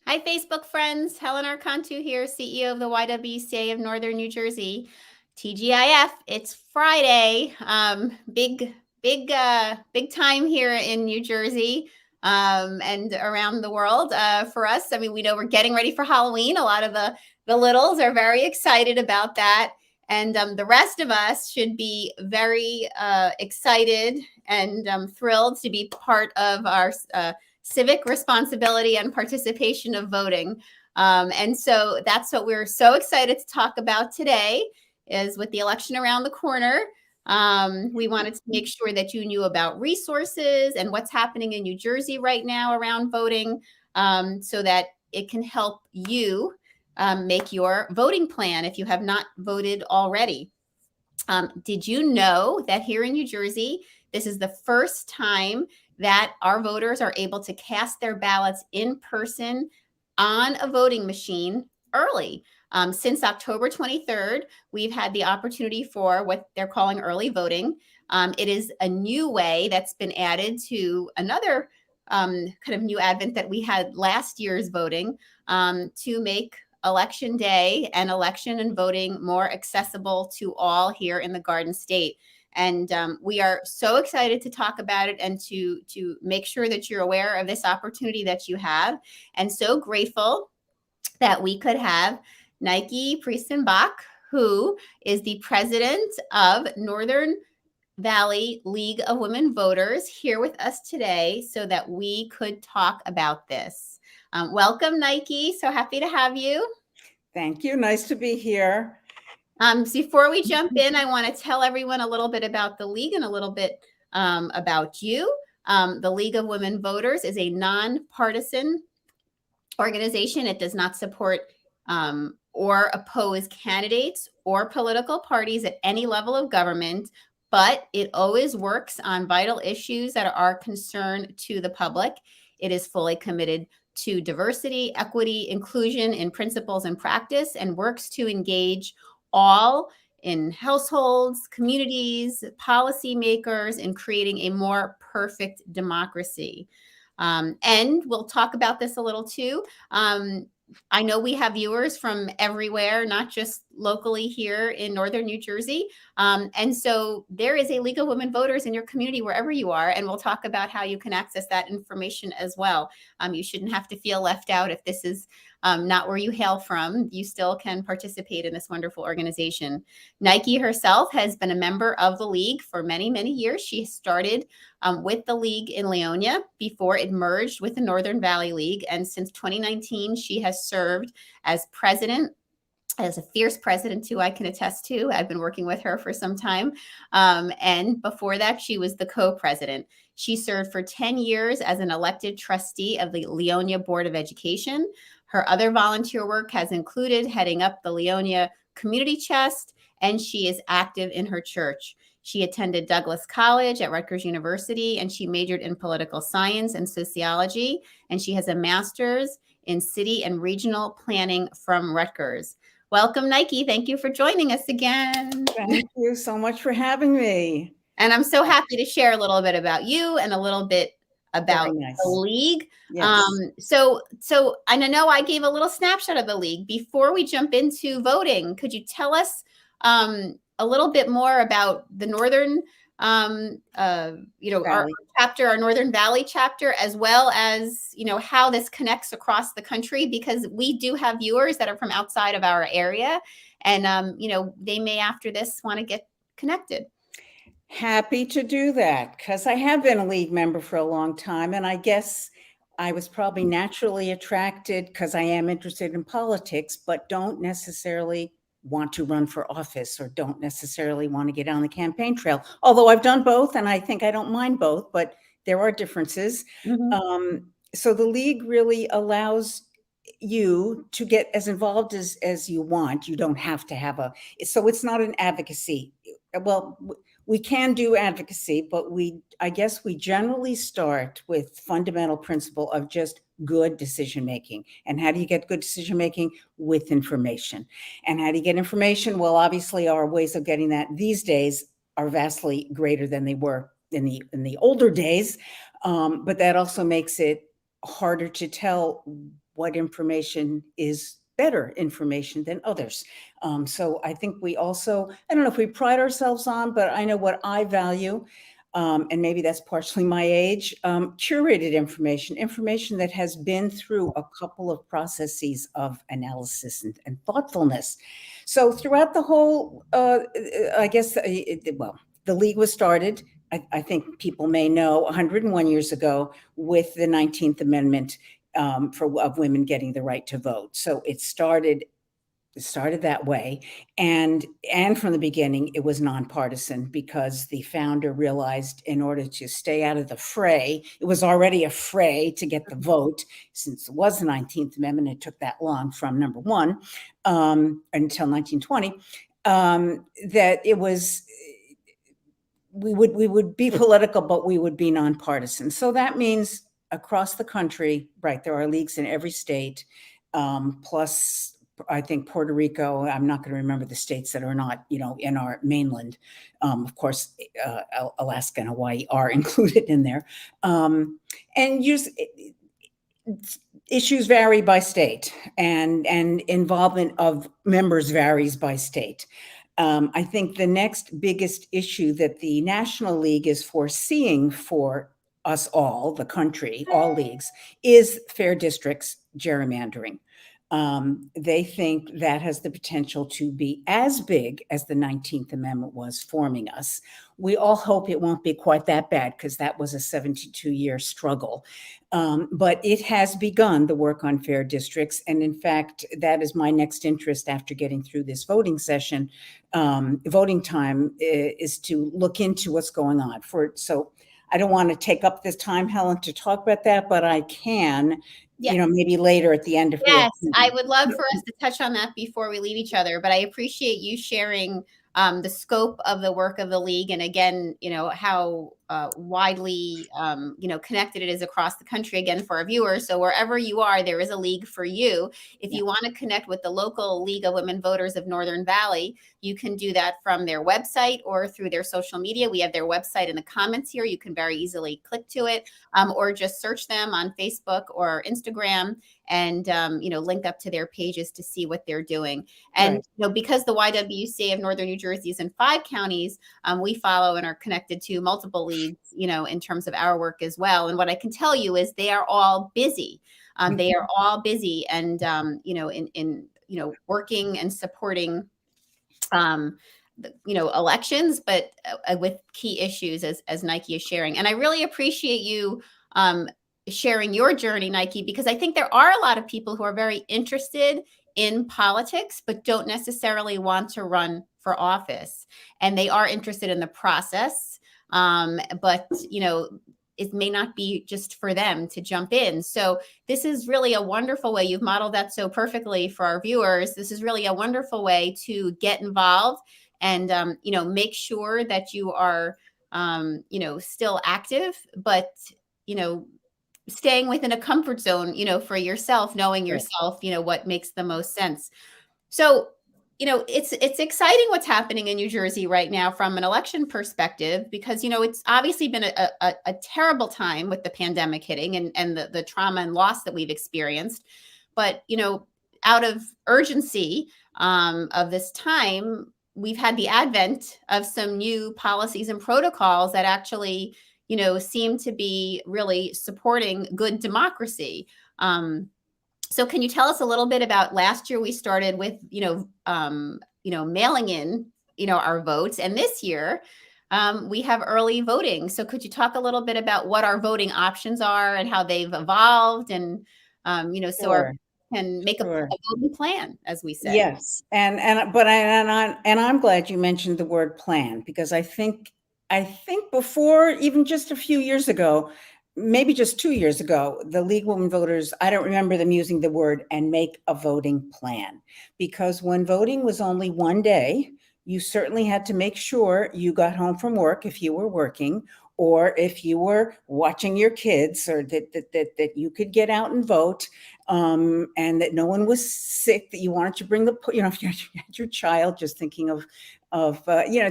Hi, Facebook friends. Helen Archontou here, CEO of the YWCA of Northern New Jersey. TGIF, it's Friday. Big time here in New Jersey and around the world for us. I mean, we know we're getting ready for Halloween. A lot of the littles are very excited about that. And the rest of us should be very excited and thrilled to be part of our civic responsibility and participation of voting. And so that's what we're so excited to talk about today is with the election around the corner. We wanted to make sure that you knew about resources and what's happening in New Jersey right now around voting so that it can help you make your voting plan if you have not voted already. Did you know that here in New Jersey, this is the first time that our voters are able to cast their ballots in person on a voting machine early? Since October 23rd, we've had the opportunity for what they're calling early voting. It is a new way that's been added to another kind of new advent that we had last year's voting to make election day and election and voting more accessible to all here in the Garden State. And we are so excited to talk about it and to make sure that you're aware of this opportunity that you have. And so grateful that we could have Nike Prieston, who is the president of Northern Valley League of Women Voters, here with us today so that we could talk about this. Welcome, Nike. So happy to have you. Thank you. Nice to be here. So before we jump in, I want to tell everyone a little bit about the League and a little bit about you. The League of Women Voters is a nonpartisan organization. It does not support or oppose candidates or political parties at any level of government, but it always works on vital issues that are concern to the public. It is fully committed to diversity, equity, inclusion in principles and practice, and works to engage all in households, communities, policymakers in creating a more perfect democracy. And we'll talk about this a little too. I know we have viewers from everywhere, not just locally here in Northern New Jersey. And so there is a League of Women Voters in your community wherever you are, and we'll talk about how you can access that information as well. You shouldn't have to feel left out if this is not where you hail from. You still can participate in this wonderful organization. Nike herself has been a member of the League for many, many years. She started with the League in Leonia before it merged with the Northern Valley League. And since 2019, she has served as president, as a fierce president too, I can attest to. I've been working with her for some time. And before that, she was the co-president. She served for 10 years as an elected trustee of the Leonia Board of Education. Her other volunteer work has included heading up the Leonia Community Chest, and she is active in her church. She attended Douglas College at Rutgers University, and she majored in political science and sociology, and she has a master's in city and regional planning from Rutgers. Welcome, Nike. Thank you for joining us again. Thank you so much for having me. And I'm so happy to share a little bit about you and a little bit about the League. Yes. So I know I gave a little snapshot of the League. Before we jump into voting, could you tell us a little bit more about the Northern, our chapter, our Northern Valley chapter, as well as, how this connects across the country, because we do have viewers that are from outside of our area and, they may after this want to get connected. Happy to do that because I have been a League member for a long time. And I guess I was probably naturally attracted because I am interested in politics, but don't necessarily want to run for office or don't necessarily want to get on the campaign trail. Although I've done both and I think I don't mind both, but there are differences. Mm-hmm. So the League really allows you to get as involved as you want. You don't have to have so it's not an advocacy. Well, we can do advocacy, but I guess we generally start with fundamental principle of just good decision-making. And how do you get good decision-making? With information. And how do you get information? Well, obviously our ways of getting that these days are vastly greater than they were in the older days. But that also makes it harder to tell what information is better information than others. So I think we also, I don't know if we pride ourselves on, but I know what I value, and maybe that's partially my age, curated information that has been through a couple of processes of analysis and thoughtfulness. So throughout the whole, I guess, well, the League was started, I think people may know, 101 years ago with the 19th Amendment of women getting the right to vote. So it started that way, and from the beginning it was nonpartisan, because the founder realized in order to stay out of the fray, it was already a fray to get the vote. Since it was the 19th Amendment, it took that long from number one until 1920, that it was, we would be political, but we would be nonpartisan. So that means across the country, right, there are leagues in every state, plus I think Puerto Rico. I'm not going to remember the states that are not, in our mainland. Of course, Alaska and Hawaii are included in there. And issues vary by state, and involvement of members varies by state. I think the next biggest issue that the National League is foreseeing for us all, the country, all leagues, is fair districts gerrymandering. They think that has the potential to be as big as the 19th Amendment was forming us. We all hope it won't be quite that bad, because that was a 72-year struggle. But it has begun the work on fair districts. And in fact, that is my next interest after getting through this voting session. Voting time is to look into what's going on. So I don't want to take up this time, Helen, to talk about that, but I can. Yes. Maybe later at the end of Yes, I would love for us to touch on that before we leave each other, but I appreciate you sharing the scope of the work of the League, and again, how widely, connected it is across the country, again, for our viewers. So wherever you are, there is a League for you. If you want to connect with the local League of Women Voters of Northern Valley, you can do that from their website or through their social media. We have their website in the comments here. You can very easily click to it, or just search them on Facebook or Instagram, and link up to their pages to see what they're doing. And because the YWCA of Northern New Jersey is in 5 counties, we follow and are connected to multiple leagues, in terms of our work as well. And what I can tell you is they are all busy. They are all busy, and in working and supporting elections, but with key issues as Nike is sharing. And I really appreciate you sharing your journey, Nike, because I think there are a lot of people who are very interested in politics, but don't necessarily want to run for office. And they are interested in the process, but it may not be just for them to jump in. So this is really a wonderful way. You've modeled that so perfectly for our viewers. This is really a wonderful way to get involved and, make sure that you are, still active, but, staying within a comfort zone, for yourself, knowing yourself, what makes the most sense. So, it's exciting what's happening in New Jersey right now from an election perspective, because, it's obviously been a terrible time with the pandemic hitting and the trauma and loss that we've experienced. But, out of urgency of this time, we've had the advent of some new policies and protocols that actually, seem to be really supporting good democracy. So can you tell us a little bit about last year? We started with, mailing in, our votes. And this year we have early voting. So could you talk a little bit about what our voting options are and how they've evolved, and, so our can make a voting plan, as we say. Yes. I'm glad you mentioned the word plan, because I think before, even just a few years ago, maybe just 2 years ago, the League of Women Voters, I don't remember them using the word "and make a voting plan," because when voting was only one day, you certainly had to make sure you got home from work if you were working, or if you were watching your kids, or that you could get out and vote, and that no one was sick, that you wanted to bring if you had your child, just thinking of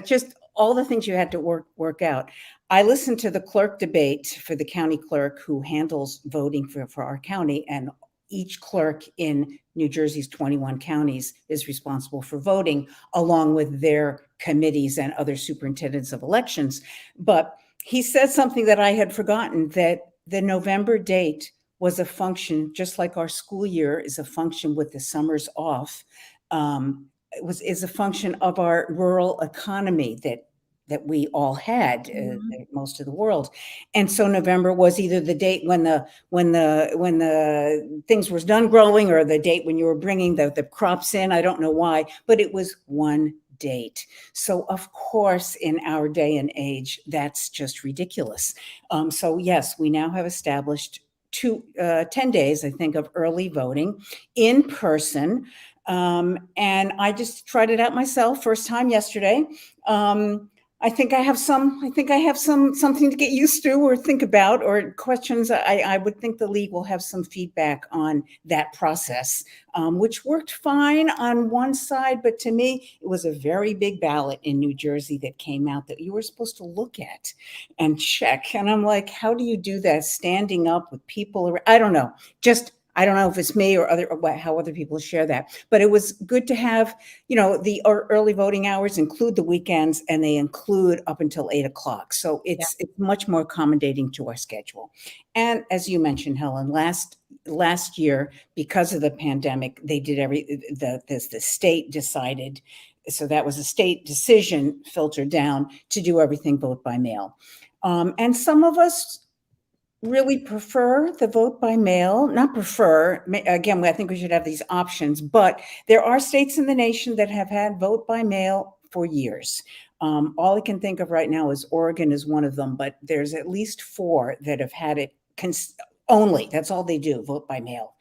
just all the things you had to work out. I listened to the clerk debate for the county clerk who handles voting for our county, and each clerk in New Jersey's 21 counties is responsible for voting, along with their committees and other superintendents of elections. But he said something that I had forgotten, that the November date was a function, just like our school year is a function with the summers off, is a function of our rural economy that we all had, most of the world. And so November was either the date when the things was done growing, or the date when you were bringing the crops in. I don't know why, but it was one date. So of course, in our day and age, that's just ridiculous. So yes, we now have established 10 days, I think, of early voting in person. And I just tried it out myself, first time yesterday. I think I have something to get used to or think about, or questions. I would think the league will have some feedback on that process, which worked fine on one side, but to me, it was a very big ballot in New Jersey that came out that you were supposed to look at and check. And I'm like, how do you do that standing up with people? I don't know. I don't know if it's me or how other people share that, but it was good to have, the early voting hours include the weekends, and they include up until 8 o'clock. So it's much more accommodating to our schedule. And as you mentioned, Helen, last year, because of the pandemic, they did the state decided. So that was a state decision filtered down to do everything vote by mail. And some of us really prefer the vote by mail. Not prefer, again, I think we should have these options, but there are states in the nation that have had vote by mail for years. All I can think of right now is Oregon is one of them, but there's at least 4 that have had it only. That's all they do, vote by mail.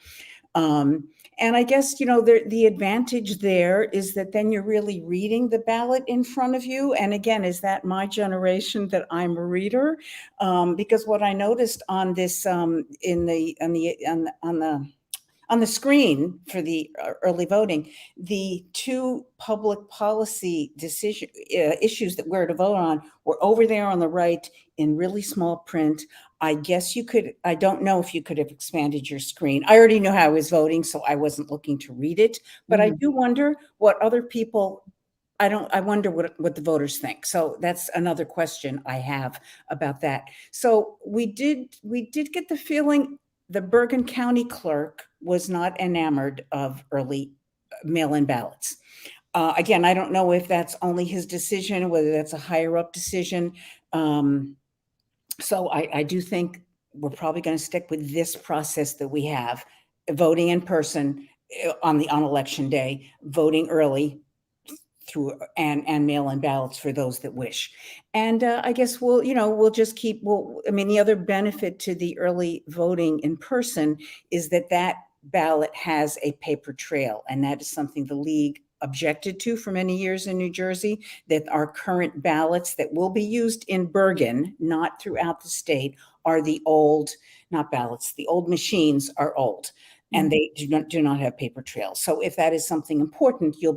And I guess, the advantage there is that then you're really reading the ballot in front of you. And again, is that my generation that I'm a reader? Because what I noticed on this, on the screen for the early voting, the 2 public policy issues that we're to vote on were over there on the right in really small print. I guess I don't know if you could have expanded your screen. I already knew how I was voting, so I wasn't looking to read it, but I do wonder what other people, I wonder what the voters think. So that's another question I have about that. So we did get the feeling the Bergen County clerk was not enamored of early mail-in ballots. Again, I don't know if that's only his decision, whether that's a higher up decision. So I do think we're probably going to stick with this process that we have, voting in person on election day, voting early through and mail-in ballots for those that wish. And I guess we'll just keep, the other benefit to the early voting in person is that ballot has a paper trail. And that is something the league objected to for many years in New Jersey, that our current ballots that will be used in Bergen, not throughout the state, are the old, not ballots, the old machines are old. And they do not have paper trails. So if that is something important, you'll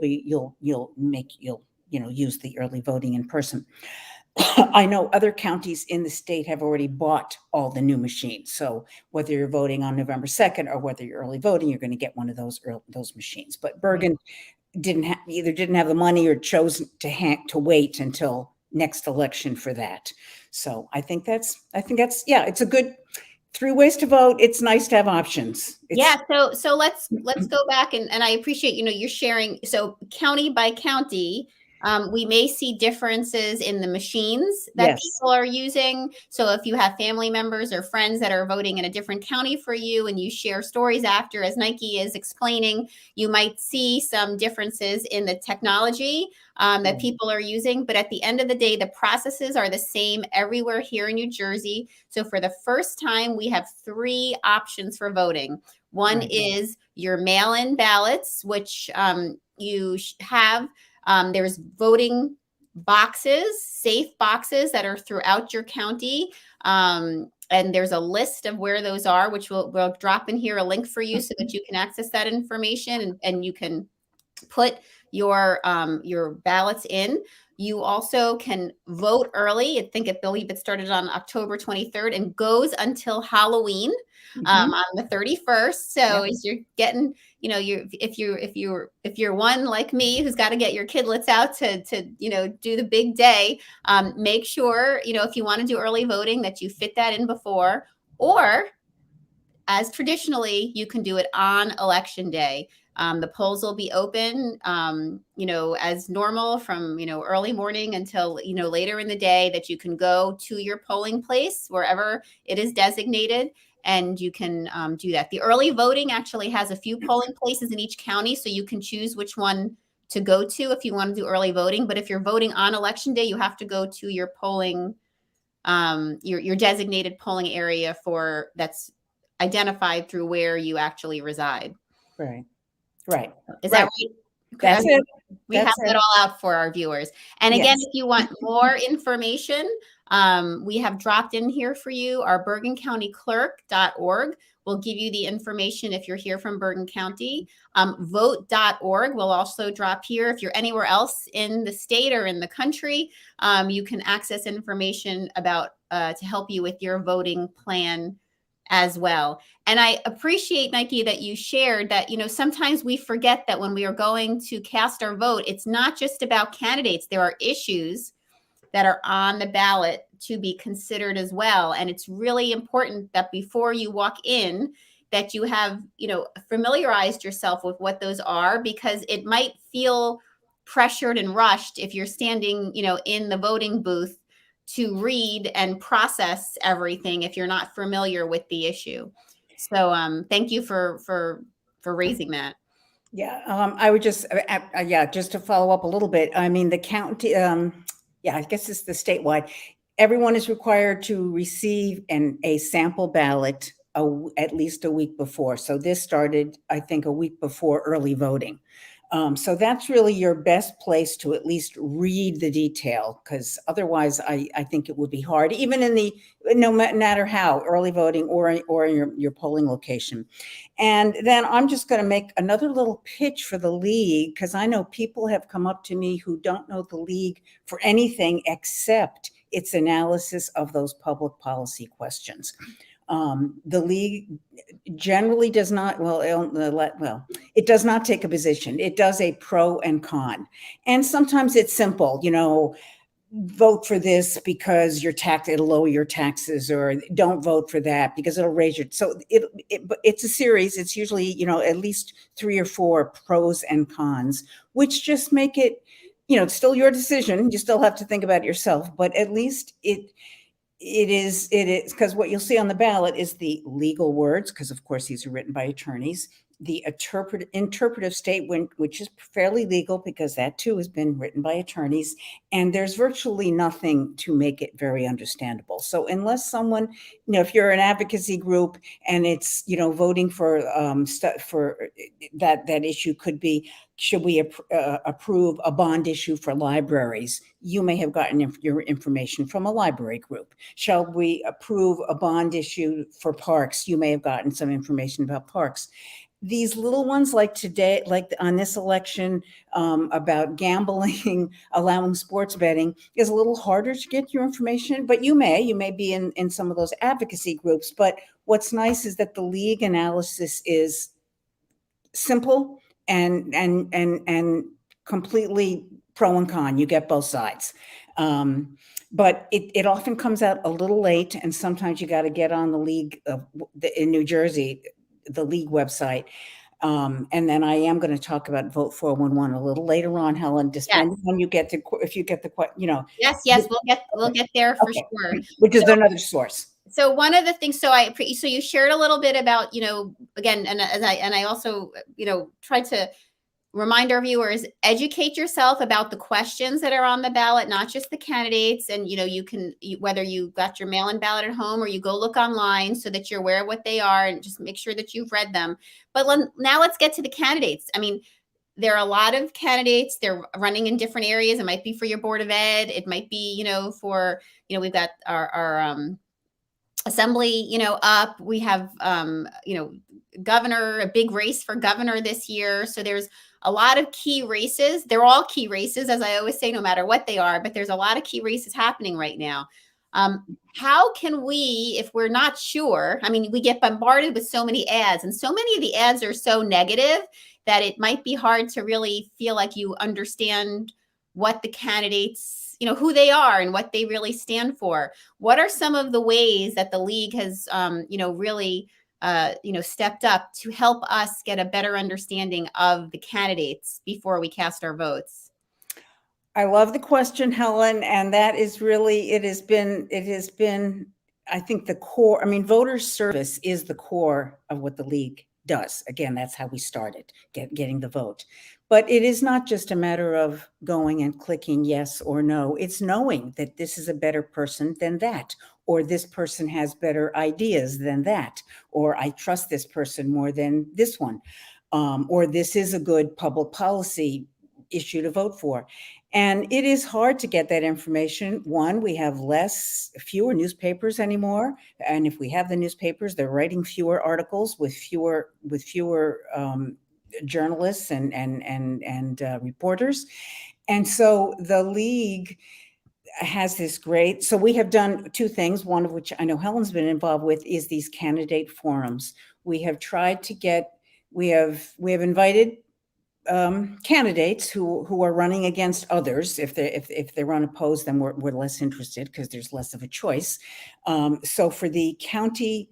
use the early voting in person. I know other counties in the state have already bought all the new machines. So whether you're voting on November 2nd or whether you're early voting, you're going to get one of those machines. But Bergen didn't have the money or chose to wait until next election for that. So I think that's it's a good 3 ways to vote. It's nice to have options. So let's go back and I appreciate, you're sharing. So county by county, we may see differences in the machines that people are using. So if you have family members or friends that are voting in a different county for you and you share stories after, as Nike is explaining, you might see some differences in the technology that people are using. But at the end of the day, the processes are the same everywhere here in New Jersey. So for the first time, we have 3 options for voting. One is your mail-in ballots, which you have. There's voting boxes, safe boxes that are throughout your county. And there's a list of where those are, which we'll drop in here a link for you so that you can access that information and you can put your ballots in. You also can vote early. I believe it started on October 23rd and goes until Halloween on the 31st. So as you're getting, if you're one like me who's got to get your kidlets out to do the big day, make sure if you want to do early voting that you fit that in before, or as traditionally, you can do it on election day. The polls will be open, as normal from, early morning until, later in the day, that you can go to your polling place wherever it is designated. And you can do that. The early voting actually has a few polling places in each county, so you can choose which one to go to if you want to do early voting. But if you're voting on election day, you have to go to your polling, your designated polling area that's identified through where you actually reside. Right. Is that right? That's it. We have that all out for our viewers. And again, if you want more information, we have dropped in here for you. Our bergencountyclerk.org will give you the information if you're here from Bergen County. Vote.org will also drop here. If you're anywhere else in the state or in the country, you can access information about to help you with your voting plan as well. And I appreciate, Nike, that you shared that, sometimes we forget that when we are going to cast our vote, it's not just about candidates. There are issues that are on the ballot to be considered as well. And it's really important that before you walk in, that you have, familiarized yourself with what those are, because it might feel pressured and rushed if you're standing, in the voting booth to read and process everything if you're not familiar with the issue. So thank you for raising that. Yeah, I would just, just to follow up a little bit. I mean, the county, I guess it's the statewide. Everyone is required to receive a sample ballot at least a week before. So this started, I think, a week before early voting. So that's really your best place to at least read the detail, because otherwise I think it would be hard, even in no matter how, early voting or your polling location. And then I'm just going to make another little pitch for the league, because I know people have come up to me who don't know the league for anything except its analysis of those public policy questions. The league generally does not, it does not take a position. It does a pro and con. And sometimes it's simple, vote for this because it'll lower your taxes, or don't vote for that because it'll raise your, so it's a series. It's usually, at least 3 or 4 pros and cons, which just make it, it's still your decision. You still have to think about it yourself, but at least it is, because what you'll see on the ballot is the legal words, because of course these are written by attorneys, the interpretive statement, which is fairly legal because that too has been written by attorneys, and there's virtually nothing to make it very understandable. So unless someone, if you're an advocacy group and it's, voting for that issue could be, should we approve a bond issue for libraries? You may have gotten your information from a library group. Shall we approve a bond issue for parks? You may have gotten some information about parks. These little ones, like today, like on this election, about gambling, allowing sports betting, is a little harder to get your information, but you may be in some of those advocacy groups. But what's nice is that the league analysis is simple and completely pro and con. You get both sides. But it often comes out a little late, and sometimes you got to get on the league in New Jersey, the league website. And then I am going to talk about Vote 411 a little later on, Helen, depending when you get to, if you get the, Yes, we'll get there for sure. Which is another source. So one of the things, so you shared a little bit about, again, and I also, tried to remind our viewers, educate yourself about the questions that are on the ballot, not just the candidates. And, you can, whether you got your mail-in ballot at home or you go look online so that you're aware of what they are, and just make sure that you've read them. But now let's get to the candidates. I mean, there are a lot of candidates. They're running in different areas. It might be for your Board of Ed. It might be, for, we've got our assembly, up. We have, governor, a big race for governor this year. So there's a lot of key races. They're all key races, as I always say, no matter what they are, but there's a lot of key races happening right now. How can we, if we're not sure, I mean, we get bombarded with so many ads, and so many of the ads are so negative that it might be hard to really feel like you understand what the candidates, who they are and what they really stand for. What are some of the ways that the league has, really, stepped up to help us get a better understanding of the candidates before we cast our votes? I love the question, Helen, and that is really, it has been, I think, the core. I mean, voter service is the core of what the league does. Again, that's how we started, getting the vote. But it is not just a matter of going and clicking yes or no. It's knowing that this is a better person than that, or this person has better ideas than that, or I trust this person more than this one, or this is a good public policy issue to vote for. And it is hard to get that information. One, we have fewer newspapers anymore. And if we have the newspapers, they're writing fewer articles with fewer journalists and reporters. And so the league has this great, so we have done two things, one of which I know Helen's been involved with, is these candidate forums. We have tried to get, we have invited candidates who are running against others. If they're unopposed, then we're less interested because there's less of a choice. So for the county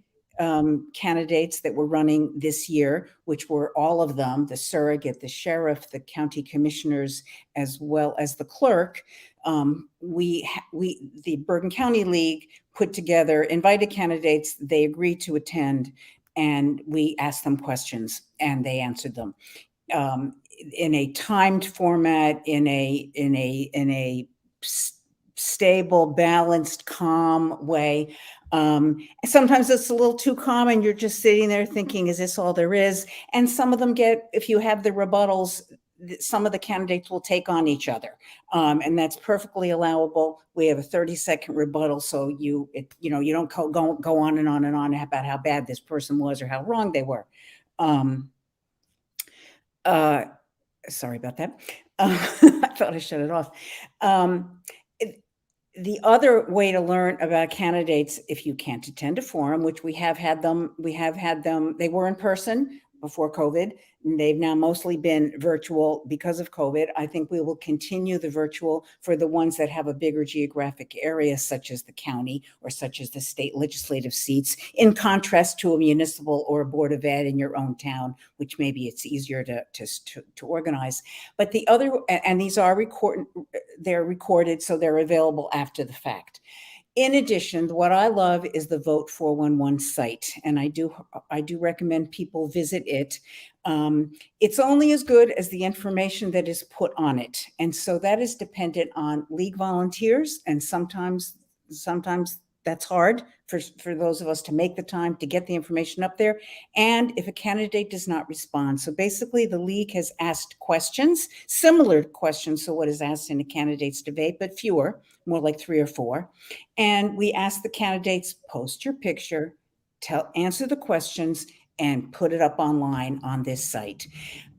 candidates that were running this year, which were all of them, the surrogate, the sheriff, the county commissioners, as well as the clerk, the Bergen County League put together, invited candidates, they agreed to attend, and we asked them questions and they answered them. In a timed format, in a stable, balanced, calm way. Sometimes it's a little too calm and you're just sitting there thinking, is this all there is? And some of them if you have the rebuttals, some of the candidates will take on each other. And that's perfectly allowable. We have a 30-second rebuttal. So you don't go on and on and on about how bad this person was or how wrong they were. Sorry about that. I thought I shut it off. The other way to learn about candidates, if you can't attend a forum, which we have had them, they were in person before COVID, and they've now mostly been virtual because of COVID. I think we will continue the virtual for the ones that have a bigger geographic area, such as the county or such as the state legislative seats, in contrast to a municipal or a board of ed in your own town, which maybe it's easier to organize. But the other, and these are they're recorded, so they're available after the fact. In addition, what I love is the Vote 411 site, and I do recommend people visit it. It's only as good as the information that is put on it, and so that is dependent on league volunteers, and sometimes that's hard for those of us to make the time to get the information up there, and if a candidate does not respond. So basically, the league has asked questions, similar questions to what is asked in a candidates debate, but fewer, more like 3 or 4. And we ask the candidates, post your picture, answer the questions, and put it up online on this site.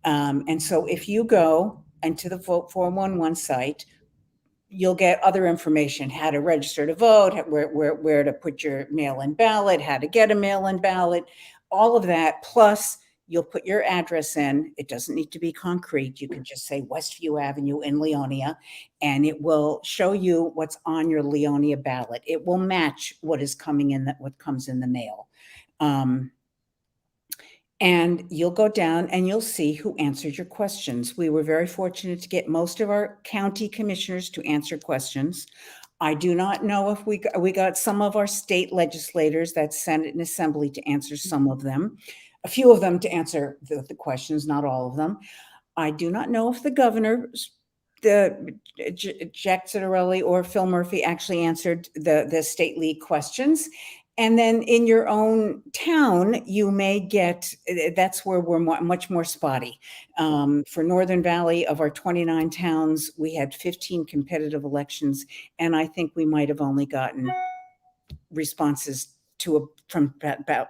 And so if you go into the Vote 411 site, you'll get other information, how to register to vote, where to put your mail-in ballot, how to get a mail-in ballot, all of that. Plus, you'll put your address in. It doesn't need to be concrete. You can just say Westview Avenue in Leonia, and it will show you what's on your Leonia ballot. It will match what is coming in, what comes in the mail. And you'll go down and you'll see who answered your questions. We were very fortunate to get most of our county commissioners to answer questions. I do not know if we got some of our state legislators, that's Senate and Assembly, to answer some of them, a few of them to answer the questions, not all of them. I do not know if the governor, Jack Citarelli or Phil Murphy, actually answered the state league questions. And then in your own town, you may get, that's where we're much more spotty. For Northern Valley, of our 29 towns, we had 15 competitive elections, and I think we might have only gotten responses from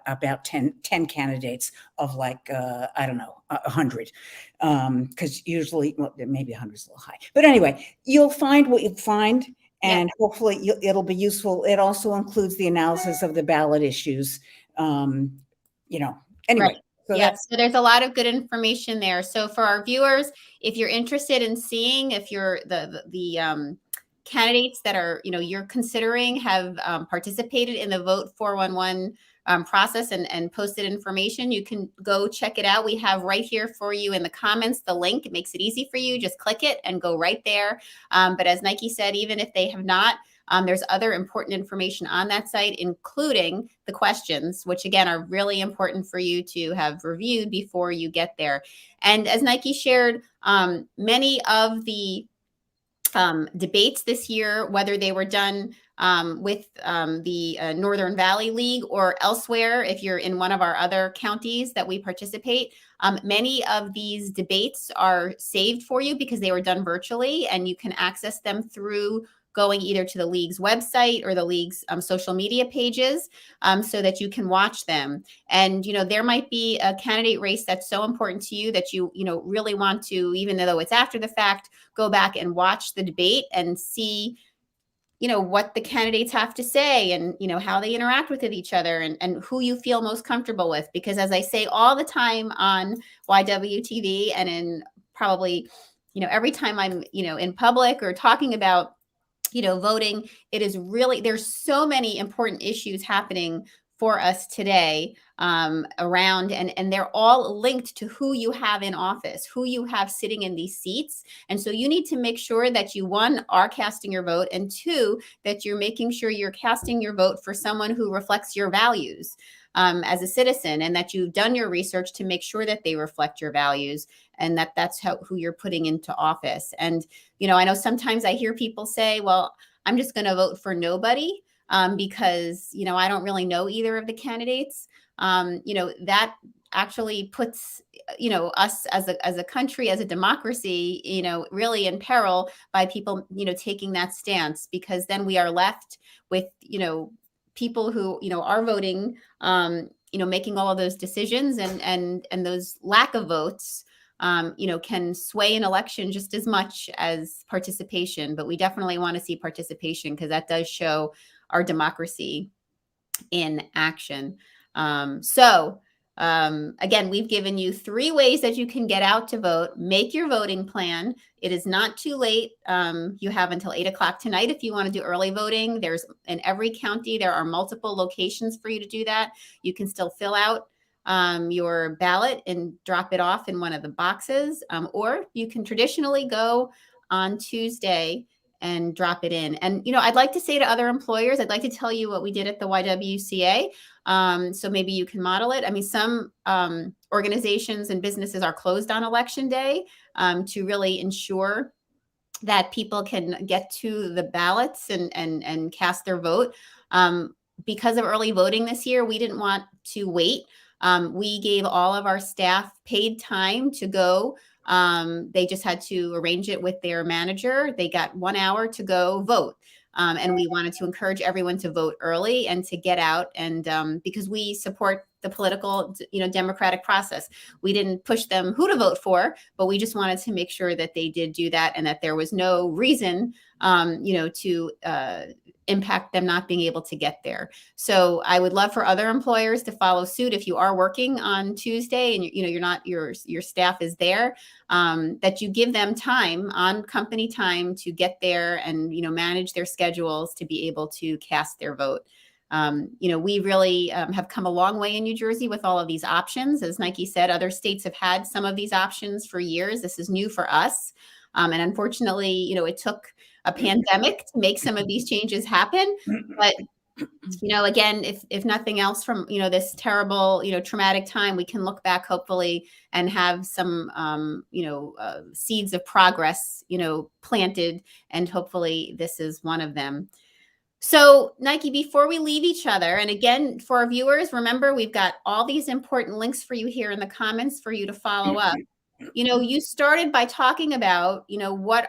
about 10 candidates of like, I don't know, 100. Because usually, well, maybe 100 is a little high. But anyway, you'll find what you find, and hopefully it'll be useful. It also includes the analysis of the ballot issues. Anyway. Right. So there's a lot of good information there. So for our viewers, if you're interested in seeing if you're the candidates that are, you're considering have participated in the Vote 411 process and posted information, you can go check it out. We have right here for you in the comments the link. It makes it easy for you. Just click it and go right there. But as Nike said, even if they have not, there's other important information on that site, including the questions, which again are really important for you to have reviewed before you get there. And as Nike shared, many of the debates this year, whether they were done with the Northern Valley League or elsewhere, if you're in one of our other counties that we participate, many of these debates are saved for you because they were done virtually, and you can access them through going either to the league's website or the league's social media pages so that you can watch them. And, there might be a candidate race that's so important to you that you really want to, even though it's after the fact, go back and watch the debate and see, what the candidates have to say and, how they interact with each other and who you feel most comfortable with. Because as I say all the time on YWTV and in probably, every time I'm, in public or talking about voting, it is really, there's so many important issues happening for us today around, and they're all linked to who you have in office, who you have sitting in these seats. And so you need to make sure that you, one, are casting your vote, and two, that you're making sure you're casting your vote for someone who reflects your values as a citizen, and that you've done your research to make sure that they reflect your values and that that's who you're putting into office. And, I know sometimes I hear people say, well, I'm just going to vote for nobody because, I don't really know either of the candidates. That actually puts, us as a country, as a democracy, really in peril by people, taking that stance, because then we are left with, people who, are voting, making all of those decisions and those lack of votes, can sway an election just as much as participation. But we definitely want to see participation because that does show our democracy in action. Again, we've given you 3 ways that you can get out to vote. Make your voting plan. It is not too late. You have until 8 o'clock tonight if you want to do early voting. There's in every county, there are multiple locations for you to do that. You can still fill out your ballot and drop it off in one of the boxes, or you can traditionally go on Tuesday and drop it in. And, I'd like to say to other employers, I'd like to tell you what we did at the YWCA. So maybe you can model it. I mean, some organizations and businesses are closed on election day to really ensure that people can get to the ballots and cast their vote. Because of early voting this year, we didn't want to wait. We gave all of our staff paid time to go. They just had to arrange it with their manager. They got 1 hour to go vote. And we wanted to encourage everyone to vote early and to get out. And because we support the political, democratic process, we didn't push them who to vote for, but we just wanted to make sure that they did do that and that there was no reason, to impact them not being able to get there. So I would love for other employers to follow suit. If you are working on Tuesday and you're not, your staff is there, that you give them time on company time to get there and, manage their schedules to be able to cast their vote. We really have come a long way in New Jersey with all of these options. As Nike said, other states have had some of these options for years. This is new for us. And unfortunately, it took a pandemic to make some of these changes happen. But, again, if nothing else from, this terrible, traumatic time, we can look back hopefully and have some, seeds of progress, planted. And hopefully this is one of them. So Nike, before we leave each other, and again, for our viewers, remember, we've got all these important links for you here in the comments for you to follow up. You started by talking about, what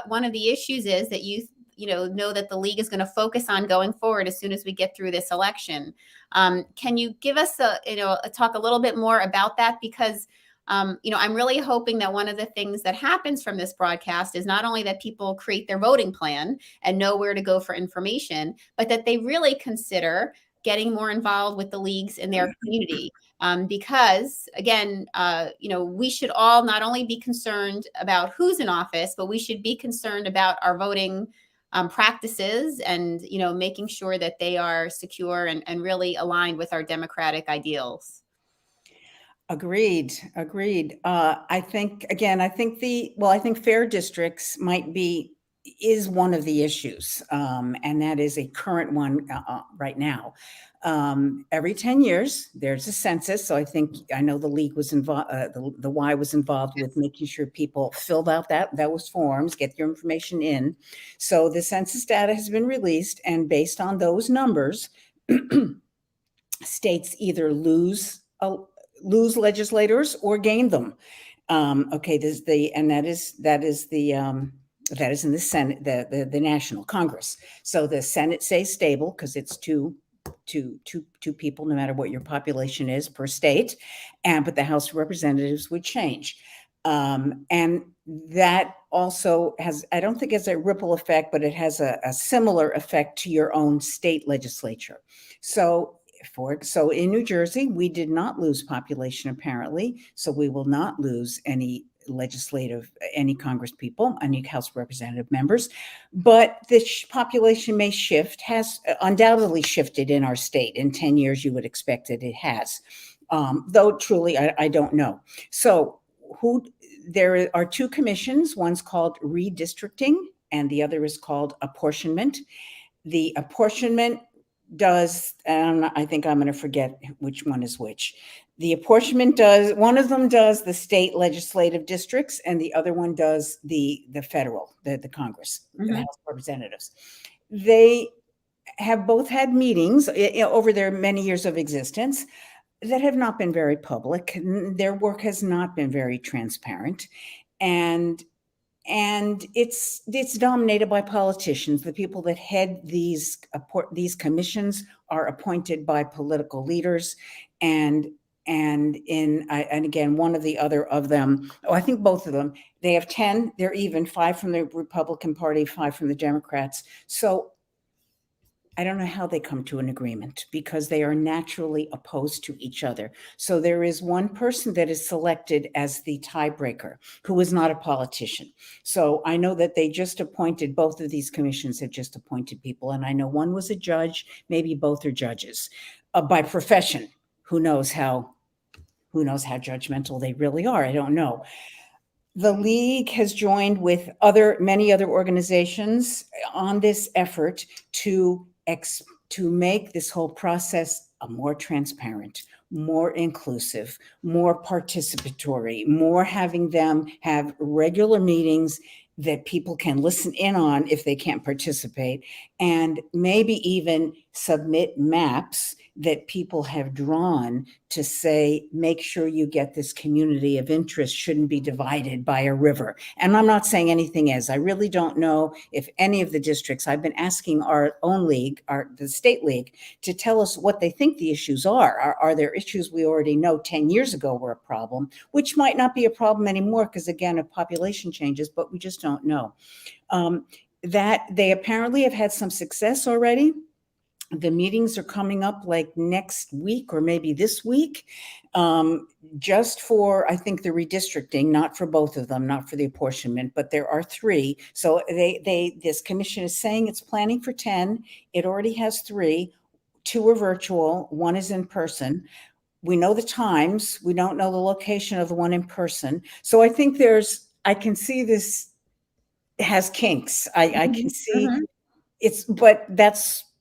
one of the issues is that you know that the league is going to focus on going forward as soon as we get through this election. Can you give us talk a little bit more about that? Because I'm really hoping that one of the things that happens from this broadcast is not only that people create their voting plan and know where to go for information, but that they really consider getting more involved with the leagues in their community. Because again, we should all not only be concerned about who's in office, but we should be concerned about our voting practices and, making sure that they are secure and really aligned with our democratic ideals. Agreed. I think fair districts is one of the issues. And that is a current one right now. Every 10 years, there's a census. So I know the league was involved, the Y was involved with making sure people filled out those forms, get your information in. So the census data has been released, and based on those numbers, states either lose legislators or gain them. That is in the Senate, the National Congress. So the Senate stays stable because it's two people, no matter what your population is per state, but the House of Representatives would change. And that also has, I don't think it's a ripple effect, but it has a similar effect to your own state legislature. So in New Jersey, we did not lose population apparently, so we will not lose any Congress people, any House of Representative members, but the population may shift, has undoubtedly shifted in our state. In 10 years, you would expect that it has, though truly, I don't know. So there are two commissions. One's called redistricting, and the other is called apportionment. The apportionment does, and I think I'm going to forget which one is which. The apportionment one of them does the state legislative districts, and the other one does the federal, the Congress, the House of Representatives. They have both had meetings over their many years of existence that have not been very public. Their work has not been very transparent, and it's dominated by politicians. The people that head these commissions are appointed by political leaders, and again, one of the other of them, I think both of them, they have 10. They're even 5 from the Republican Party, 5 from the Democrats. So I don't know how they come to an agreement because they are naturally opposed to each other. So there is one person that is selected as the tiebreaker who is not a politician. So I know that they just appointed, both of these commissions have just appointed people. And I know one was a judge, maybe both are judges by profession. Who knows how judgmental they really are? I don't know. The league has joined with many other organizations on this effort to make this whole process more transparent, more inclusive, more participatory, more having them have regular meetings that people can listen in on if they can't participate, and maybe even submit maps that people have drawn to say, make sure you get this community of interest, shouldn't be divided by a river. And I'm not saying anything is. I really don't know if any of the districts, I've been asking our own league, the state league, to tell us what they think the issues are. Are there issues we already know 10 years ago were a problem, which might not be a problem anymore because, again, of population changes, but we just don't know. That they apparently have had some success already. The meetings are coming up like next week or maybe this week, just for, I think, the redistricting, not for both of them, not for the apportionment, but there are 3. So this commission is saying it's planning for 10. It already has 3. 2 are virtual, 1 is in person. We know the times. We don't know the location of the one in person. So I think I can see this has kinks. I can see but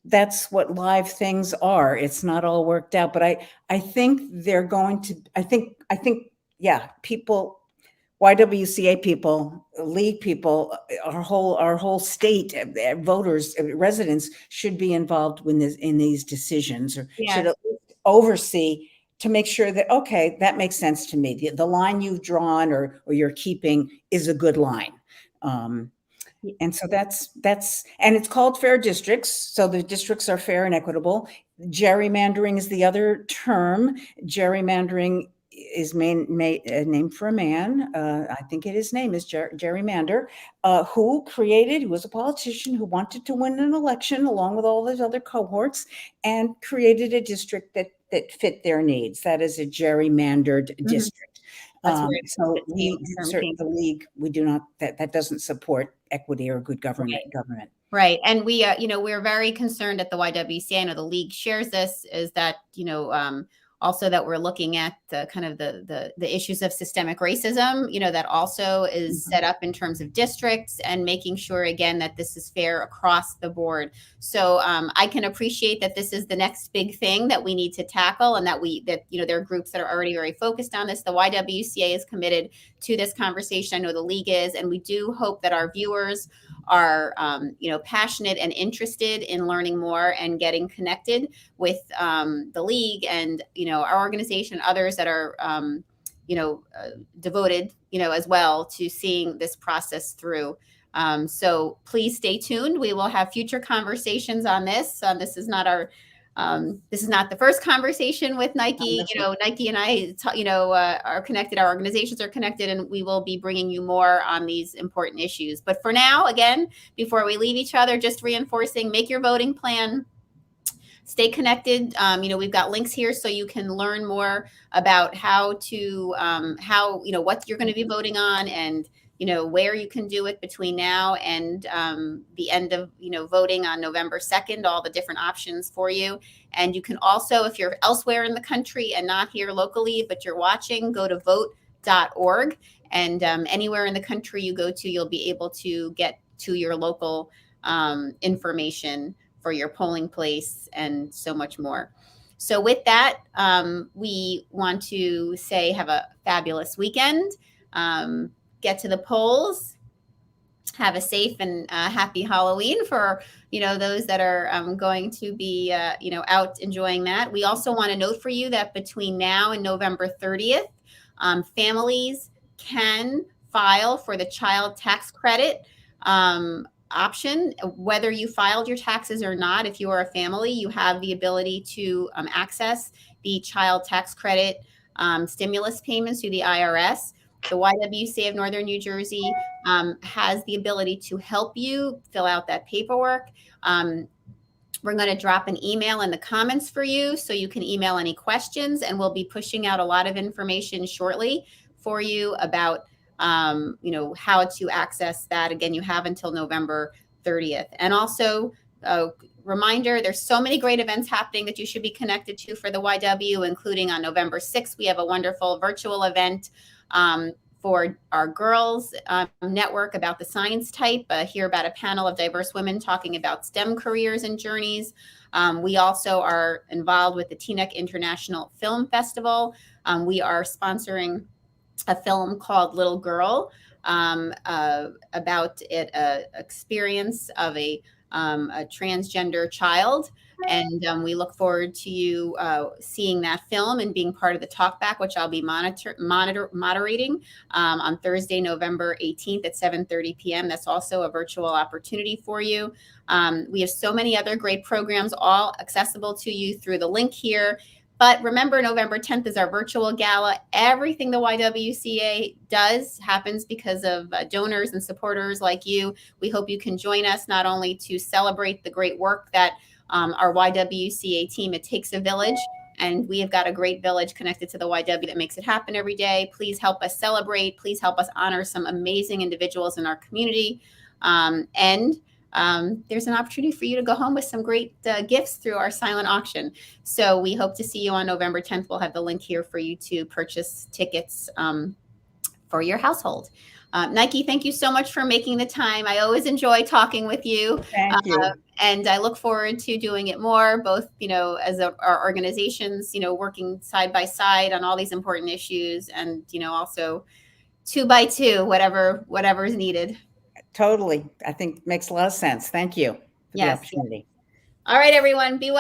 that's what live things are. It's not all worked out, but I think they're going to, people, YWCA people, league people, our whole state, voters, residents should be involved in these decisions, or should at least oversee to make sure that, okay, that makes sense to me. The line you've drawn or you're keeping is a good line. And so and it's called fair districts. So the districts are fair and equitable. Gerrymandering is the other term. Gerrymandering is named for a man. I think his name is Jerry Mander, who was a politician who wanted to win an election along with all those other cohorts and created a district that fit their needs. That is a gerrymandered district. That's where So the league, we do not, that doesn't support equity or good government. Right. And we, we're very concerned at the YWCA. I know the league shares this, is that, also that we're looking at the kind of the issues of systemic racism, that also is set up in terms of districts, and making sure, again, that this is fair across the board. So I can appreciate that this is the next big thing that we need to tackle, and that there are groups that are already very focused on this. The YWCA is committed to this conversation. I know the league is, and we do hope that our viewers are passionate and interested in learning more and getting connected with the league and our organization, others that are devoted as well to seeing this process through. So please stay tuned. We will have future conversations on this. This is not the first conversation with Nike. Nike and I, are connected. Our organizations are connected, and we will be bringing you more on these important issues. But for now, again, before we leave each other, just reinforcing: make your voting plan. Stay connected. We've got links here so you can learn more about how what you're going to be voting on, and where you can do it between now and the end of voting on November 2nd, all the different options for you. And you can also, if you're elsewhere in the country and not here locally, but you're watching, go to vote.org, and anywhere in the country you go to, you'll be able to get to your local information for your polling place and so much more. So with that, we want to say have a fabulous weekend. Get to the polls. Have a safe and happy Halloween for those that are going to be out enjoying that. We also want to note for you that between now and November 30th, families can file for the child tax credit option. Whether you filed your taxes or not, if you are a family, you have the ability to access the child tax credit stimulus payments through the IRS. The YWCA of Northern New Jersey has the ability to help you fill out that paperwork. We're going to drop an email in the comments for you, so you can email any questions, and we'll be pushing out a lot of information shortly for you about how to access that. Again, you have until November 30th. And also, reminder, there's so many great events happening that you should be connected to for the YW, including on November 6th, we have a wonderful virtual event for our girls network about the science type, hear about a panel of diverse women talking about STEM careers and journeys. We also are involved with the Teaneck International Film Festival. We are sponsoring a film called Little Girl about experience of a transgender child. And we look forward to you seeing that film and being part of the talkback, which I'll be moderating on Thursday, November 18th at 7:30 p.m. That's also a virtual opportunity for you. We have so many other great programs, all accessible to you through the link here. But remember, November 10th is our virtual gala. Everything the YWCA does happens because of donors and supporters like you. We hope you can join us not only to celebrate the great work that our YWCA team, it takes a village, and we have got a great village connected to the YW that makes it happen every day. Please help us celebrate. Please help us honor some amazing individuals in our community. There's an opportunity for you to go home with some great gifts through our silent auction. So we hope to see you on November 10th. We'll have the link here for you to purchase tickets for your household. Nike, thank you so much for making the time. I always enjoy talking with you. Thank you. And I look forward to doing it more, both, as our organizations, working side by side on all these important issues, and, also 2 by 2, whatever is needed. Totally. I think makes a lot of sense. Thank you for the opportunity. All right, everyone, be well.